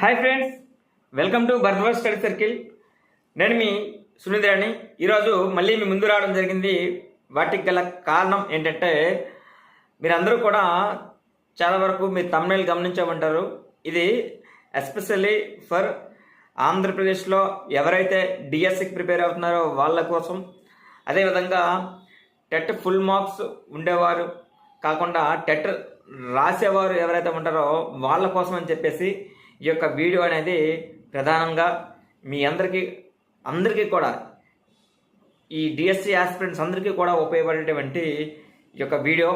Hi friends, welcome to Bharadwaj study circle. నేను మీ సునీంద్రాని. ఈరోజు మళ్ళీ మీ ముందు రావడం జరిగింది. వాటికి గల కారణం ఏంటంటే, మీరందరూ కూడా చాలా వరకు మీ thumbnail గమనించే ఉంటారు. ఇది ఎస్పెషల్లీ ఫర్ ఆంధ్రప్రదేశ్లో ఎవరైతే డిఎస్సికి ప్రిపేర్ అవుతున్నారో వాళ్ళ కోసం, అదేవిధంగా టెట్ ఫుల్ మార్క్స్ ఉండేవారు కాకుండా టెట్ రాసేవారు ఎవరైతే ఉంటారో వాళ్ళ కోసం అని చెప్పేసి ఈ యొక్క వీడియో అనేది ప్రధానంగా మీ అందరికీ కూడా, ఈ డిఎస్సి ఆస్పిరెంట్స్ అందరికీ కూడా ఉపయోగపడేటువంటి ఈ యొక్క వీడియో.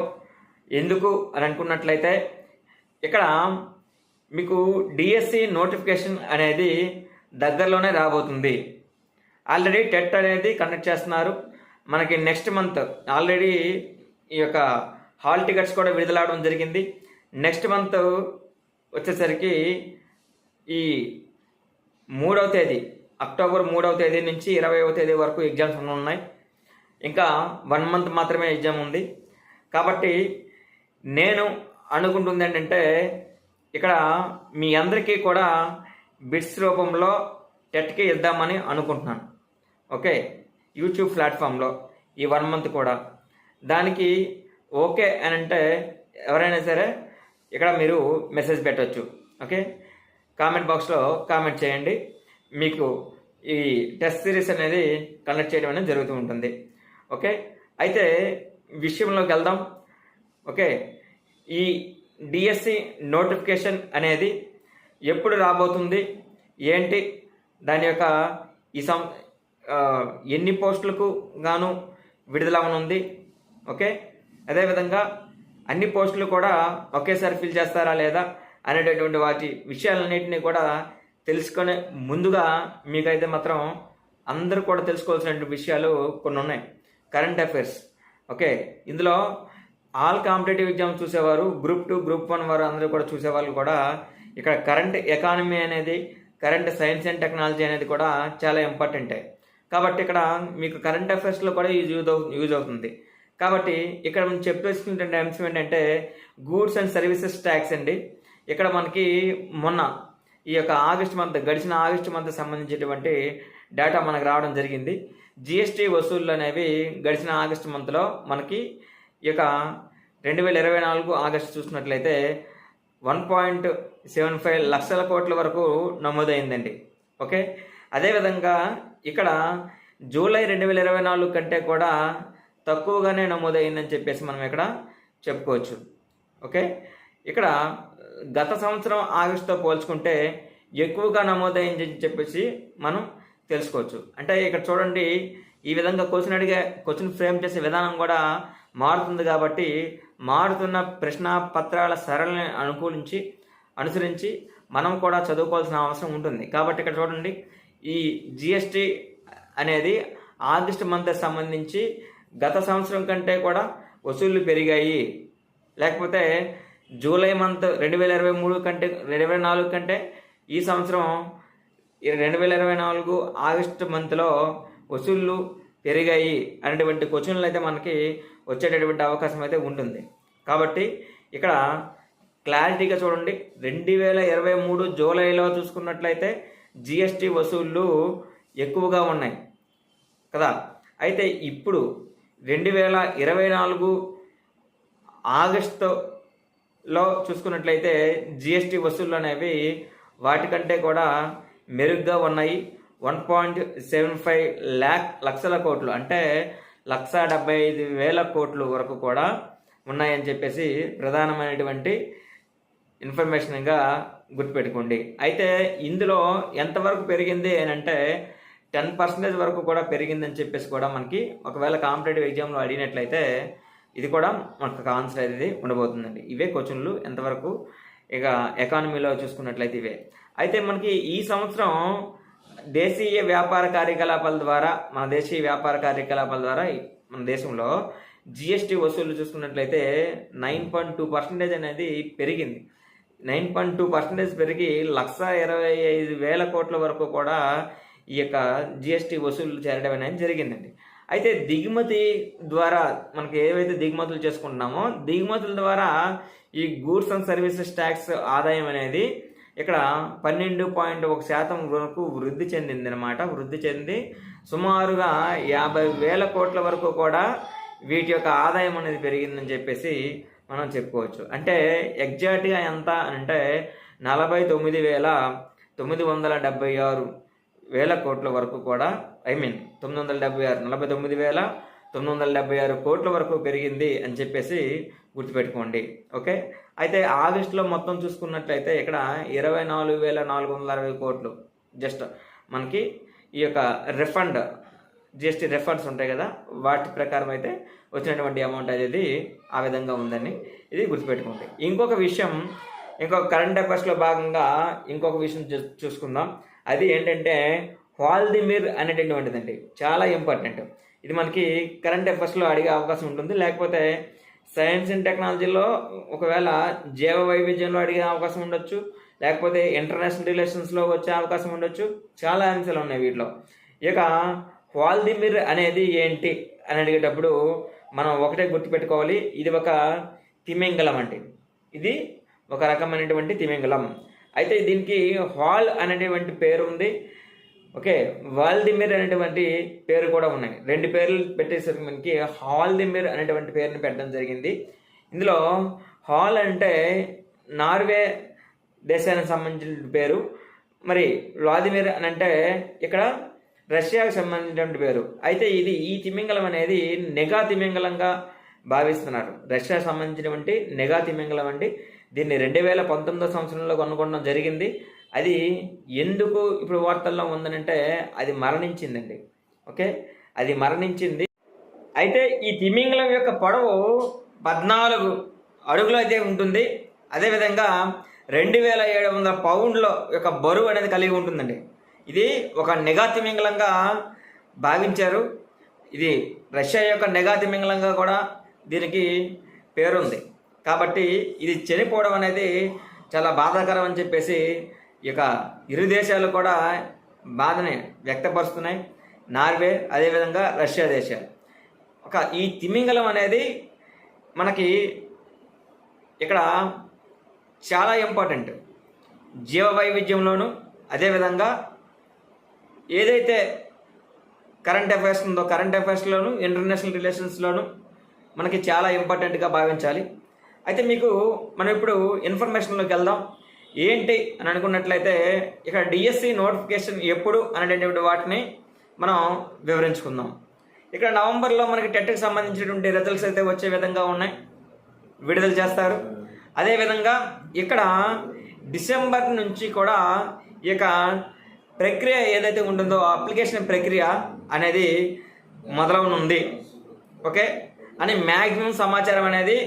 ఎందుకు అని అనుకున్నట్లయితే, ఇక్కడ మీకు డిఎస్సి నోటిఫికేషన్ అనేది దగ్గరలోనే రాబోతుంది. ఆల్రెడీ టెట్ అనేది కండక్ట్ చేస్తున్నారు. మనకి నెక్స్ట్ మంత్ ఆల్రెడీ ఈ యొక్క హాల్ టికెట్స్ కూడా విడుదలవడం జరిగింది. నెక్స్ట్ మంత్ వచ్చేసరికి ఈ 3వ తేదీ, అక్టోబర్ 3వ తేదీ నుంచి 20వ తేదీ వరకు ఎగ్జామ్స్ ఉన్నాయి. ఇంకా 1 మంత్ మాత్రమే ఎగ్జామ్ ఉంది. కాబట్టి నేను అనుకుంటుంది ఏంటంటే, ఇక్కడ మీ అందరికీ కూడా బిట్స్ రూపంలో టెట్కి ఇద్దామని అనుకుంటున్నాను. ఓకే, యూట్యూబ్ ప్లాట్ఫామ్లో ఈ 1 మంత్ కూడా దానికి ఓకే అని అంటే ఎవరైనా సరే ఇక్కడ మీరు మెసేజ్ పెట్టవచ్చు. ఓకే, కామెంట్ బాక్స్లో కామెంట్ చేయండి. మీకు ఈ టెస్ట్ సిరీస్ అనేది కండక్ట్ చేయడం అనేది జరుగుతూ ఉంటుంది. ఓకే, అయితే విషయంలోకి వెళ్దాం. ఓకే, ఈ డిఎస్సి నోటిఫికేషన్ అనేది ఎప్పుడు రాబోతుంది, ఏంటి, దాని యొక్క ఎన్ని పోస్టులకు గాను విడుదలవనుంది. ఓకే, అదేవిధంగా అన్ని పోస్టులు కూడా ఒకేసారి ఫిల్ చేస్తారా లేదా అనేటటువంటి వాటి విషయాలన్నింటినీ కూడా తెలుసుకునే ముందుగా మీకైతే మాత్రం అందరూ కూడా తెలుసుకోవాల్సినటువంటి విషయాలు కొన్ని ఉన్నాయి. Current affairs. ఓకే, ఇందులో ఆల్ కాంపిటేటివ్ ఎగ్జామ్స్ చూసేవారు, గ్రూప్ 2, గ్రూప్ 1 వారు అందరూ కూడా చూసేవాళ్ళు కూడా ఇక్కడ కరెంట్ ఎకానమీ అనేది, కరెంట్ సైన్స్ అండ్ టెక్నాలజీ అనేది కూడా చాలా ఇంపార్టెంటే. కాబట్టి ఇక్కడ మీకు కరెంట్ అఫైర్స్లో కూడా యూజ్ అవుతుంది. కాబట్టి ఇక్కడ మనం చెప్పేసుకునే అంశం ఏంటంటే గూడ్స్ అండ్ సర్వీసెస్ ట్యాక్స్ అండి. ఇక్కడ మనకి మొన్న ఈ యొక్క గడిచిన ఆగస్టు మంత్ సంబంధించినటువంటి డేటా మనకు రావడం జరిగింది. జిఎస్టీ వసూళ్లు అనేవి గడిచిన ఆగస్టు మంత్లో మనకి ఈ యొక్క 2024 ఆగస్టు చూసినట్లయితే 1.75 లక్షల కోట్ల వరకు నమోదైందండి. ఓకే, అదేవిధంగా ఇక్కడ జూలై 2024 కంటే కూడా తక్కువగానే నమోదైందని చెప్పేసి మనం ఇక్కడ చెప్పుకోవచ్చు. ఓకే, ఇక్కడ గత సంవత్సరం ఆగస్టుతో పోల్చుకుంటే ఎక్కువగా నమోదైందని చెప్పేసి మనం తెలుసుకోవచ్చు. అంటే ఇక్కడ చూడండి, ఈ విధంగా క్వశ్చన్ ఫ్రేమ్ చేసే విధానం కూడా మారుతుంది. కాబట్టి మారుతున్న ప్రశ్న పత్రాల సరళిని అనుసరించి మనం కూడా చదువుకోవాల్సిన అవసరం ఉంటుంది. కాబట్టి ఇక్కడ చూడండి, ఈ జిఎస్టీ అనేది ఆగస్టు మంత్ సంబంధించి గత సంవత్సరం కంటే కూడా వసూళ్లు పెరిగాయి, లేకపోతే జూలై మంత్ 2024 కంటే ఈ సంవత్సరం 2024 ఆగస్టు మంత్లో వసూళ్లు పెరిగాయి అనేటువంటి క్వశ్చన్లు అయితే మనకి వచ్చేటటువంటి అవకాశం అయితే ఉంటుంది. కాబట్టి ఇక్కడ క్లారిటీగా చూడండి, 2023 జూలైలో చూసుకున్నట్లయితే జిఎస్టీ వసూళ్లు ఎక్కువగా ఉన్నాయి కదా. అయితే ఇప్పుడు 2024 ఆగస్టులో చూసుకున్నట్లయితే జిఎస్టీ వసూళ్లు అనేవి వాటికంటే కూడా మెరుగ్గా ఉన్నాయి. 1.75 లక్షల కోట్లు, అంటే 1,75,000 కోట్లు వరకు కూడా ఉన్నాయని చెప్పేసి ప్రధానమైనటువంటి ఇన్ఫర్మేషన్గా గుర్తుపెట్టుకోండి. అయితే ఇందులో ఎంతవరకు పెరిగింది అని అంటే 10% వరకు కూడా పెరిగిందని చెప్పేసి కూడా మనకి ఒకవేళ కాంపిటేటివ్ ఎగ్జామ్లో అడిగినట్లయితే ఇది కూడా మనకు ఆన్సర్ అనేది ఉండబోతుందండి. ఇవే క్వశ్చన్లు ఎంతవరకు ఇక ఎకానమీలో చూసుకున్నట్లయితే ఇవే. అయితే మనకి ఈ సంవత్సరం దేశీయ వ్యాపార కార్యకలాపాల ద్వారా మన దేశంలో జిఎస్టీ వసూళ్లు చూసుకున్నట్లయితే 9.2% అనేది పెరిగింది. 9.2% పెరిగి 1,25,000 కోట్ల వరకు కూడా ఈ యొక్క జిఎస్టీ వసూళ్లు చేరడం అనేది జరిగిందండి. అయితే దిగుమతి ద్వారా మనకి ఏవైతే దిగుమతులు చేసుకుంటున్నామో దిగుమతుల ద్వారా ఈ గూడ్స్ అండ్ సర్వీసెస్ ట్యాక్స్ ఆదాయం అనేది ఇక్కడ 12.1% వరకు వృద్ధి చెందింది అనమాట. వృద్ధి చెంది సుమారుగా 50,000 కోట్ల వరకు కూడా వీటి యొక్క ఆదాయం అనేది పెరిగిందని చెప్పేసి మనం చెప్పుకోవచ్చు. అంటే ఎగ్జాక్ట్గా ఎంత అంటే 49,976 కోట్ల వరకు కూడా 49,976 కోట్ల వరకు పెరిగింది అని చెప్పేసి గుర్తుపెట్టుకోండి. ఓకే, అయితే ఆగస్టులో మొత్తం చూసుకున్నట్లయితే ఇక్కడ 24,460 కోట్లు జస్ట్ మనకి ఈ యొక్క రిఫండ్ జిఎస్టీ రిఫండ్స్ ఉంటాయి కదా, వాటి ప్రకారం అయితే వచ్చినటువంటి అమౌంట్ అనేది ఆ విధంగా ఉందని ఇది గుర్తుపెట్టుకోండి. ఇంకొక విషయం, ఇంకొక కరెంట్ అఫైర్స్లో భాగంగా ఇంకొక విషయం చూసుకుందాం. అది ఏంటంటే వ్లాదిమిర్ అనేటటువంటిదండి, చాలా ఇంపార్టెంట్. ఇది మనకి కరెంట్ అఫైర్స్లో అడిగే అవకాశం ఉంటుంది, లేకపోతే సైన్స్ అండ్ టెక్నాలజీలో ఒకవేళ జీవ వైవిధ్యంలో అడిగే అవకాశం ఉండొచ్చు, లేకపోతే ఇంటర్నేషనల్ రిలేషన్స్లో వచ్చే అవకాశం ఉండొచ్చు. చాలా అంశాలు ఉన్నాయి వీటిలో. ఇక వ్లాదిమిర్ అనేది ఏంటి అని అడిగేటప్పుడు మనం ఒకటే గుర్తుపెట్టుకోవాలి, ఇది ఒక తిమింగలం అండి. ఇది ఒక రకమైనటువంటి తిమింగలం. అయితే దీనికి హాల్ అనేటువంటి పేరు ఉంది. ఓకే, వ్లాదిమిర్ అనేటువంటి పేరు కూడా ఉన్నాయి. 2 పేర్లు పెట్టేసరికి మనకి వ్లాదిమిర్ అనేటువంటి పేరుని పెట్టడం జరిగింది. ఇందులో హాల్ అంటే నార్వే దేశానికి సంబంధించిన పేరు, మరి వ్లాదిమిర్ అని అంటే ఇక్కడ రష్యాకు సంబంధించినటువంటి పేరు. అయితే ఈ తిమింగలం అనేది నెగా తిమింగలంగా భావిస్తున్నారు. రష్యాకు సంబంధించినటువంటి నెగా తిమింగలం అండి. దీన్ని 2019 సంవత్సరంలో కనుగొనడం జరిగింది. అది ఎందుకు ఇప్పుడు వార్తల్లో ఉందనంటే అది మరణించిందండి. ఓకే, అది మరణించింది. అయితే ఈ తిమింగలం యొక్క పొడవు 14 అడుగులు అయితే ఉంటుంది. అదేవిధంగా 2,700 పౌండ్ల యొక్క బరువు అనేది కలిగి ఉంటుందండి. ఇది ఒక నెగా తిమింగలంగా భావించారు. ఇది రష్యా యొక్క నెగా తిమింగలంగా కూడా దీనికి పేరుంది. కాబట్టి ఇది చనిపోవడం అనేది చాలా బాధాకరం అని చెప్పేసి ఇక ఇరు దేశాలు కూడా బాధని వ్యక్తపరుస్తున్నాయి. నార్వే, అదేవిధంగా రష్యా దేశాలు. ఈ తిమింగలం అనేది మనకి ఇక్కడ చాలా ఇంపార్టెంట్. జీవ వైవిధ్యంలోను, అదేవిధంగా ఏదైతే కరెంట్ అఫైర్స్ ఉందో కరెంట్ అఫైర్స్లోను, ఇంటర్నేషనల్ రిలేషన్స్లోను మనకి చాలా ఇంపార్టెంట్గా భావించాలి. అయితే మీకు మనం ఇప్పుడు ఇన్ఫర్మేషన్లోకి వెళ్దాం. ఏంటి అని అనుకున్నట్లయితే ఇక్కడ డిఎస్సి నోటిఫికేషన్ ఎప్పుడు అనేటటువంటి వాటిని మనం వివరించుకుందాం. ఇక్కడ నవంబర్లో మనకి టెట్కి సంబంధించినటువంటి రిజల్ట్స్ అయితే వచ్చే విధంగా ఉన్నాయి, విడుదల చేస్తారు. అదేవిధంగా ఇక్కడ డిసెంబర్ నుంచి కూడా ఇక ప్రక్రియ ఏదైతే ఉంటుందో అప్లికేషన్ ప్రక్రియ అనేది మొదలవనుంది. ఓకే, అని మ్యాక్సిమం సమాచారం అనేది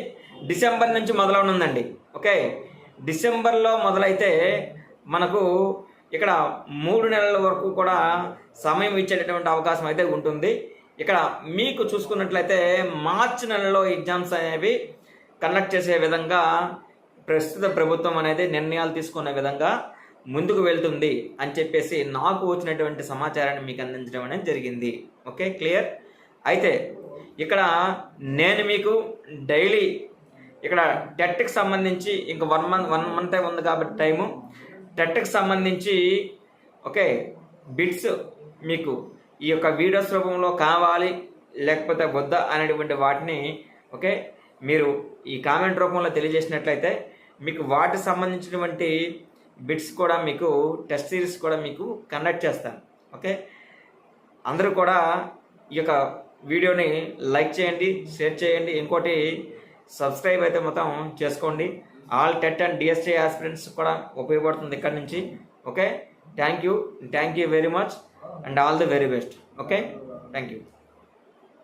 డిసెంబర్ నుంచి మొదలవనుందండి. ఓకే, డిసెంబర్లో మొదలైతే మనకు ఇక్కడ 3 నెలల వరకు కూడా సమయం ఇచ్చేటటువంటి అవకాశం అయితే ఉంటుంది. ఇక్కడ మీకు చూసుకున్నట్లయితే మార్చి నెలలో ఎగ్జామ్స్ అనేవి కండక్ట్ చేసే విధంగా ప్రస్తుత ప్రభుత్వం అనేది నిర్ణయాలు తీసుకునే విధంగా ముందుకు వెళ్తుంది అని చెప్పేసి నాకు వచ్చినటువంటి సమాచారాన్ని మీకు అందించడం అనేది జరిగింది. Okay, clear. అయితే ఇక్కడ నేను మీకు డైలీ ఇక్కడ టెట్కి సంబంధించి ఇంకా 1 మంతే ఉంది కాబట్టి టైము, టెట్కి సంబంధించి ఓకే బిట్స్ మీకు ఈ యొక్క వీడియోస్ రూపంలో కావాలి లేకపోతే వద్దా అనేటువంటి వాటిని ఓకే మీరు ఈ కామెంట్ రూపంలో తెలియజేసినట్లయితే మీకు వాటికి సంబంధించినటువంటి బిట్స్ కూడా మీకు టెస్ట్ సిరీస్ కూడా మీకు కండక్ట్ చేస్తాను. ఓకే, అందరూ కూడా ఈ యొక్క వీడియోని లైక్ చేయండి, షేర్ చేయండి. ఇంకోటి సబ్స్క్రైబ్ అయితే మొత్తం చేసుకోండి. All TET and DST aspirants కూడా ఉపయోగపడుతుంది ఇక్కడ నుంచి. Okay, thank you very much and all the very best. Okay, thank you.